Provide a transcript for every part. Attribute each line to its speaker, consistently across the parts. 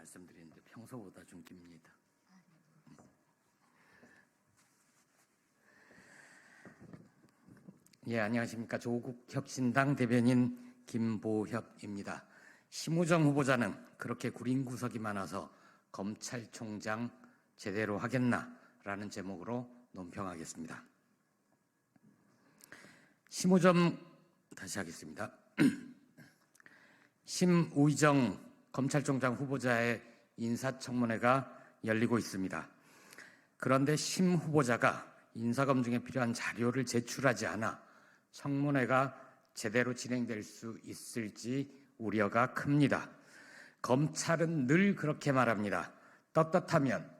Speaker 1: 말씀드리는데 평소보다 좀 깁니다. 예, 안녕하십니까. 조국혁신당 대변인 김보협입니다. 심우정 후보자는 그렇게 구린 구석이 많아서 검찰총장 제대로 하겠나라는 제목으로 논평하겠습니다. 다시 하겠습니다. 심우정 검찰총장 후보자의 인사청문회가 열리고 있습니다. 그런데 심 후보자가 인사검증에 필요한 자료를 제출하지 않아 청문회가 제대로 진행될 수 있을지 우려가 큽니다. 검찰은 늘 그렇게 말합니다. 떳떳하면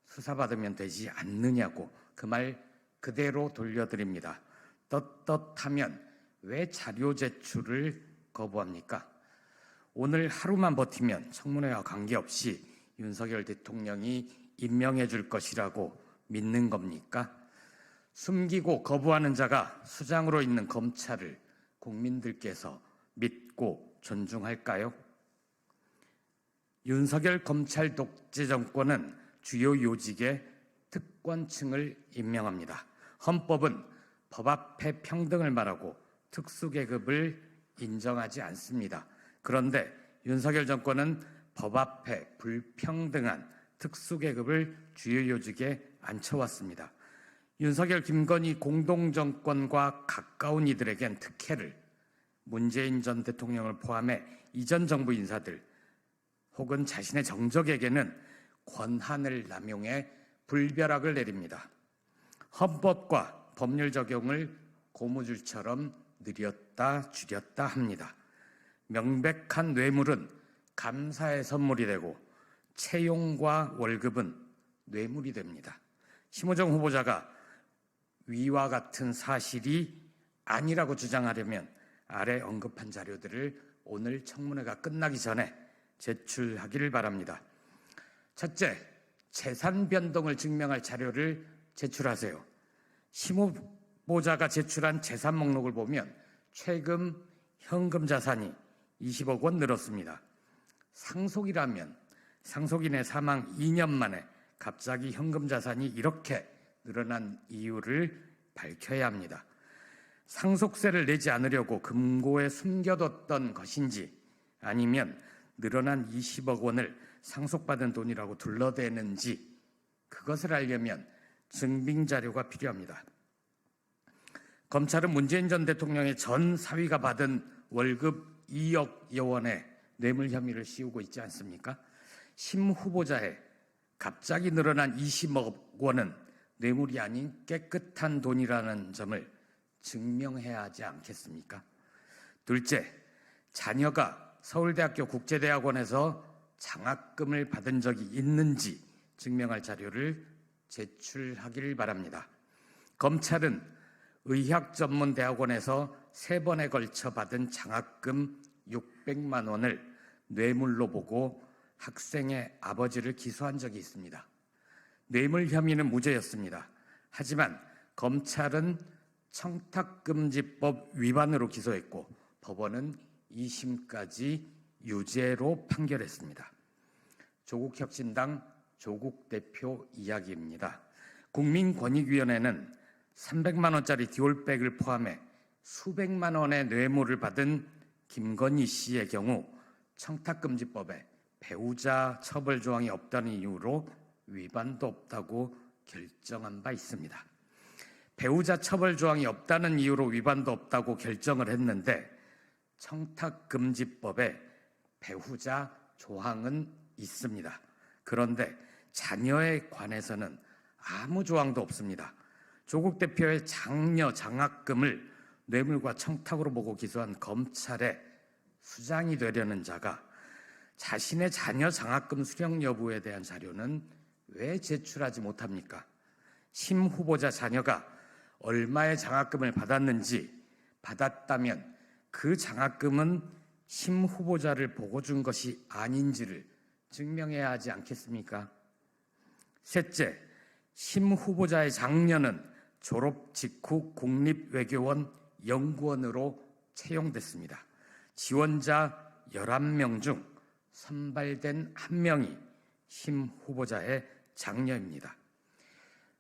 Speaker 1: 수사받으면 되지 않느냐고 그 말 그대로 돌려드립니다. 떳떳하면 왜 자료 제출을 거부합니까? 오늘 하루만 버티면 청문회와 관계없이 윤석열 대통령이 임명해 줄 것이라고 믿는 겁니까? 숨기고 거부하는 자가 수장으로 있는 검찰을 국민들께서 믿고 존중할까요? 윤석열 검찰 독재 정권은 주요 요직에 특권층을 임명합니다. 헌법은 법 앞에 평등을 말하고 특수계급을 인정하지 않습니다. 그런데 윤석열 정권은 법 앞에 불평등한 특수계급을 주요 요직에 앉혀왔습니다. 윤석열, 김건희 공동정권과 가까운 이들에겐 특혜를, 문재인 전 대통령을 포함해 이전 정부 인사들 혹은 자신의 정적에게는 권한을 남용해 불벼락을 내립니다. 헌법과 법률 적용을 고무줄처럼 느렸다 줄였다 합니다. 명백한 뇌물은 감사의 선물이 되고 채용과 월급은 뇌물이 됩니다. 심우정 후보자가 위와 같은 사실이 아니라고 주장하려면 아래 언급한 자료들을 오늘 청문회가 끝나기 전에 제출하기를 바랍니다. 첫째, 재산 변동을 증명할 자료를 제출하세요. 심 후보자가 제출한 재산 목록을 보면 최근 현금 자산이 20억 원 늘었습니다. 상속이라면 상속인의 사망 2년 만에 갑자기 현금 자산이 이렇게 늘어난 이유를 밝혀야 합니다. 상속세를 내지 않으려고 금고에 숨겨뒀던 것인지 아니면 늘어난 20억 원을 상속받은 돈이라고 둘러대는지 그것을 알려면 증빙 자료가 필요합니다. 검찰은 문재인 전 대통령의 전 사위가 받은 월급 2억여 원의 뇌물 혐의를 씌우고 있지 않습니까? 심 후보자의 갑자기 늘어난 20억 원은 뇌물이 아닌 깨끗한 돈이라는 점을 증명해야 하지 않겠습니까? 둘째, 자녀가 서울대학교 국제대학원에서 장학금을 받은 적이 있는지 증명할 자료를 제출하기를 바랍니다. 검찰은 의학전문대학원에서 3번에 걸쳐 받은 장학금 600만 원을 뇌물로 보고 학생의 아버지를 기소한 적이 있습니다. 뇌물 혐의는 무죄였습니다. 하지만 검찰은 청탁금지법 위반으로 기소했고 법원은 2심까지 유죄로 판결했습니다. 조국혁신당 조국 대표 이야기입니다. 국민권익위원회는 300만 원짜리 디올백을 포함해 수백만 원의 뇌물을 받은 김건희 씨의 경우 청탁금지법에 배우자 처벌 조항이 없다는 이유로 위반도 없다고 결정한 바 있습니다. 배우자 처벌 조항이 없다는 이유로 위반도 없다고 결정을 했는데 청탁금지법에 배우자 조항은 있습니다. 그런데 자녀에 관해서는 아무 조항도 없습니다. 조국 대표의 장녀 장학금을 뇌물과 청탁으로 보고 기소한 검찰의 수장이 되려는 자가 자신의 자녀 장학금 수령 여부에 대한 자료는 왜 제출하지 못합니까? 심 후보자 자녀가 얼마의 장학금을 받았는지, 받았다면 그 장학금은 심 후보자를 보고 준 것이 아닌지를 증명해야 하지 않겠습니까? 셋째, 심 후보자의 장녀는 졸업 직후 국립외교원 연구원으로 채용됐습니다. 지원자 11명 중 선발된 한 명이 심 후보자의 장녀입니다.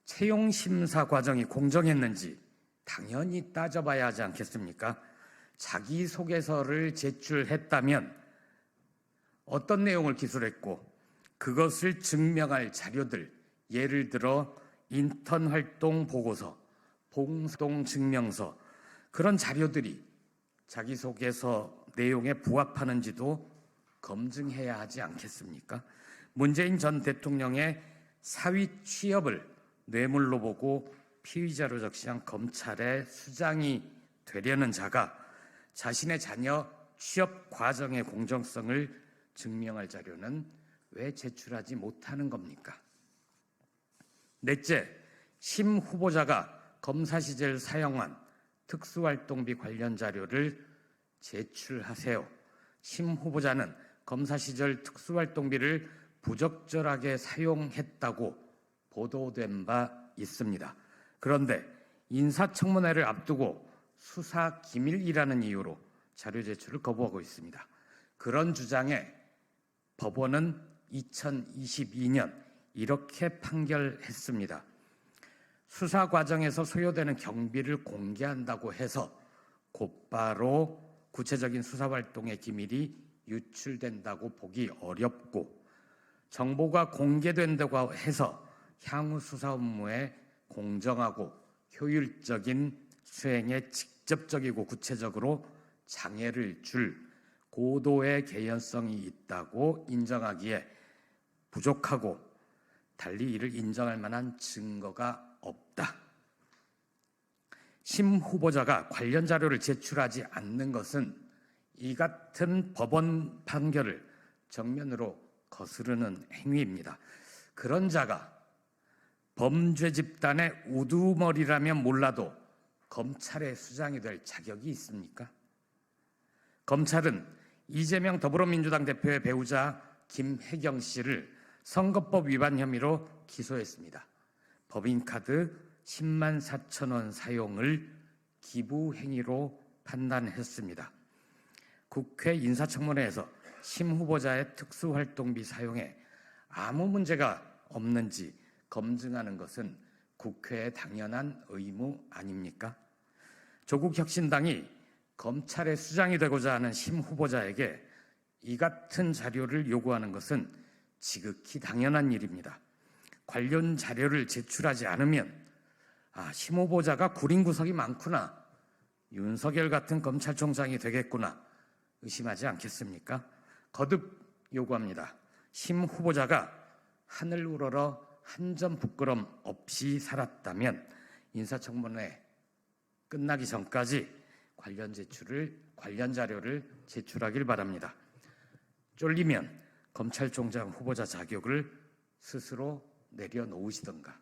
Speaker 1: 채용 심사 과정이 공정했는지 당연히 따져봐야 하지 않겠습니까? 자기소개서를 제출했다면 어떤 내용을 기술했고 그것을 증명할 자료들, 예를 들어 인턴 활동 보고서, 봉사활동 증명서, 그런 자료들이 자기소개서 내용에 부합하는지도 검증해야 하지 않겠습니까? 문재인 전 대통령의 사위 취업을 뇌물로 보고 피의자로 적시한 검찰의 수장이 되려는 자가 자신의 자녀 취업 과정의 공정성을 증명할 자료는 왜 제출하지 못하는 겁니까? 넷째, 심 후보자가 검사 시절 사용한 특수활동비 관련 자료를 제출하세요. 심 후보자는 검사 시절 특수활동비를 부적절하게 사용했다고 보도된 바 있습니다. 그런데 인사청문회를 앞두고 수사 기밀이라는 이유로 자료 제출을 거부하고 있습니다. 그런 주장에 법원은 2022년 이렇게 판결했습니다. 수사 과정에서 소요되는 경비를 공개한다고 해서 곧바로 구체적인 수사 활동의 기밀이 유출된다고 보기 어렵고, 정보가 공개된다고 해서 향후 수사 업무의 공정하고 효율적인 수행에 직접적이고 구체적으로 장애를 줄 고도의 개연성이 있다고 인정하기에 부족하고, 달리 이를 인정할 만한 증거가 없다. 심 후보자가 관련 자료를 제출하지 않는 것은 이 같은 법원 판결을 정면으로 거스르는 행위입니다. 그런 자가 범죄 집단의 우두머리라면 몰라도 검찰의 수장이 될 자격이 있습니까? 검찰은 이재명 더불어민주당 대표의 배우자 김혜경 씨를 선거법 위반 혐의로 기소했습니다. 법인카드 10만 4천 원 사용을 기부 행위로 판단했습니다. 국회 인사청문회에서 심 후보자의 특수활동비 사용에 아무 문제가 없는지 검증하는 것은 국회의 당연한 의무 아닙니까? 조국혁신당이 검찰의 수장이 되고자 하는 심 후보자에게 이 같은 자료를 요구하는 것은 지극히 당연한 일입니다. 관련 자료를 제출하지 않으면 심 후보자가 구린 구석이 많구나, 윤석열 같은 검찰총장이 되겠구나 의심하지 않겠습니까? 거듭 요구합니다. 심 후보자가 하늘 우러러 한 점 부끄럼 없이 살았다면 인사청문회 끝나기 전까지 관련 자료를 제출하길 바랍니다. 쫄리면 검찰총장 후보자 자격을 스스로 내려놓으시던가.